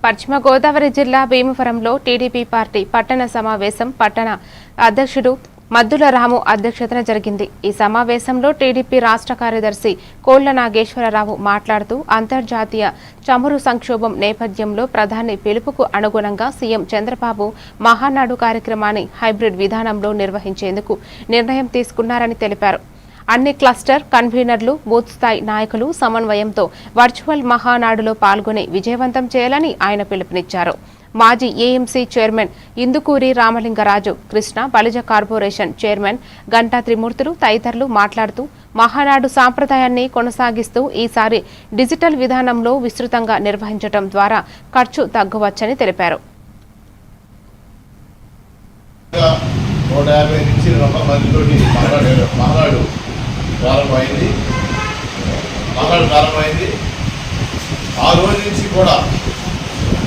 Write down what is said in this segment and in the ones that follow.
పశ్చిమ గోదావరి జిల్లా భీమవరంలో టీడీపీ పార్టీ పట్టణ సమావేశం పట్టణ అధ్యక్షుడు మద్దుల రాము అధ్యక్షతన జరిగింది. ఈ సమావేశంలో టీడీపీ రాష్ట్ర కార్యదర్శి కోళ్ల నాగేశ్వరరావు మాట్లాడుతూ అంతర్జాతీయ చమురు సంక్షోభం నేపథ్యంలో ప్రధాని పిలుపుకు అనుగుణంగా సీఎం చంద్రబాబు మహానాడు కార్యక్రమాన్ని హైబ్రిడ్ విధానంలో నిర్వహించేందుకు నిర్ణయం తీసుకున్నారని తెలిపారు. అన్ని క్లస్టర్ కన్వీనర్లు బూత్ స్థాయి నాయకులు సమన్వయంతో వర్చువల్ మహానాడులో పాల్గొని విజయవంతం చేయాలని ఆయన పిలుపునిచ్చారు. మాజీ AMC chairman Indukuri Ramalingaraju, Krishna Balija corporation chairman Ganta Trimurthulu తదితరులు మాట్లాడుతూ మహానాడు సాంప్రదాయాన్ని కొనసాగిస్తూ ఈసారి డిజిటల్ విధానంలో విస్తృతంగా నిర్వహించడం ద్వారా ఖర్చు తగ్గవచ్చని తెలిపారు. ప్రారంభమైంది. ఆ రోజు నుంచి కూడా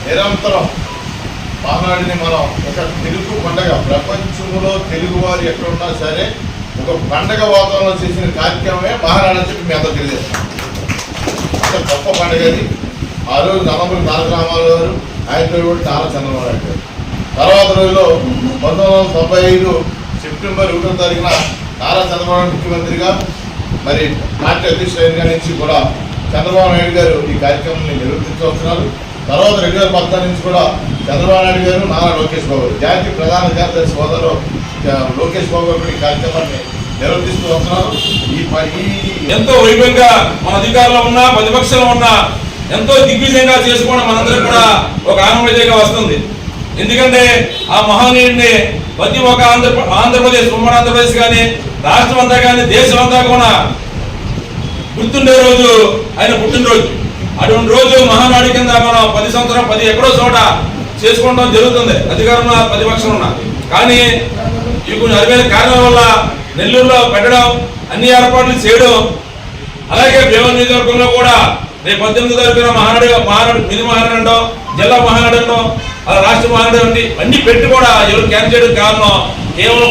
నిరంతరం మహానాడిని మనం ఒక తెలుగు పండగ, ప్రపంచంలో తెలుగు వారు ఎక్కడున్నా సరే ఒక పండగ వాతావరణంలో చేసిన కార్యక్రమమే మహానాడు అని చెప్పి మీ అందరూ తెలియజేస్తాం. అంత గొప్ప పండుగ అది. ఆ రోజు నందమూరి తారక రామారావు గారు, ఆయన కూడా నారా చంద్రబాబు నాయుడు గారు. తర్వాత రోజులో 1995 సెప్టెంబర్ 1వ తారీఖున నారా చంద్రబాబు నాయుడు ముఖ్యమంత్రిగా, మరి పార్టీ అధ్యక్షులైన నుంచి కూడా చంద్రబాబు నాయుడు గారు ఈ కార్యక్రమాన్ని నిర్వర్తించవస్తున్నారు. తర్వాత 2014 నుంచి కూడా చంద్రబాబు నాయుడు గారు, నారా లోకేష్ బాబు గారు, జాతీయ ప్రధాన కార్యదర్శి హోదాలో లోకేష్ బాబు గారు ఈ కార్యక్రమాన్ని నిర్వర్తిస్తూ వస్తున్నారు. ఎంతో వైభవంగా మన అధికారంలో ఉన్నా ప్రతిపక్షంలో ఉన్నా ఎంతో దిగ్విజయంగా చేసుకోవడం మనందరం కూడా ఒక ఆనందంగా వస్తుంది. ఎందుకంటే ఆ మహనీయుడిని ప్రతి ఒక్క ఆంధ్రప్రదేశ్, ఉమ్మడి ఆంధ్రప్రదేశ్ కానీ రాష్ట్రం అంతా కానీ దేశం అంతా కూడా గుర్తుండే రోజు ఆయన పుట్టినరోజు. అటువంటి రోజు మహానాడు కింద మనం 10 సంవత్సరం 10 ఎక్కడో చోట చేసుకోవడం జరుగుతుంది, అధికారంలో ప్రతిపక్షం ఉన్నా. కానీ ఇవి కొన్ని అరువైన కారణాల వల్ల నెల్లూరులో పెట్టడం, అన్ని ఏర్పాట్లు చేయడం, అలాగే భీమవరం నియోజకవర్గంలో కూడా రేపు 18వ తారీఖున మహానాడు మినీ మహానాడు అంటాం, జిల్లా మహానాడు అంటాం, అలా రాష్ట్ర మహానాడు అన్ని పెట్టి కూడా ఎవరు క్యాన్సిల్ చేయడం కారణం కేవలం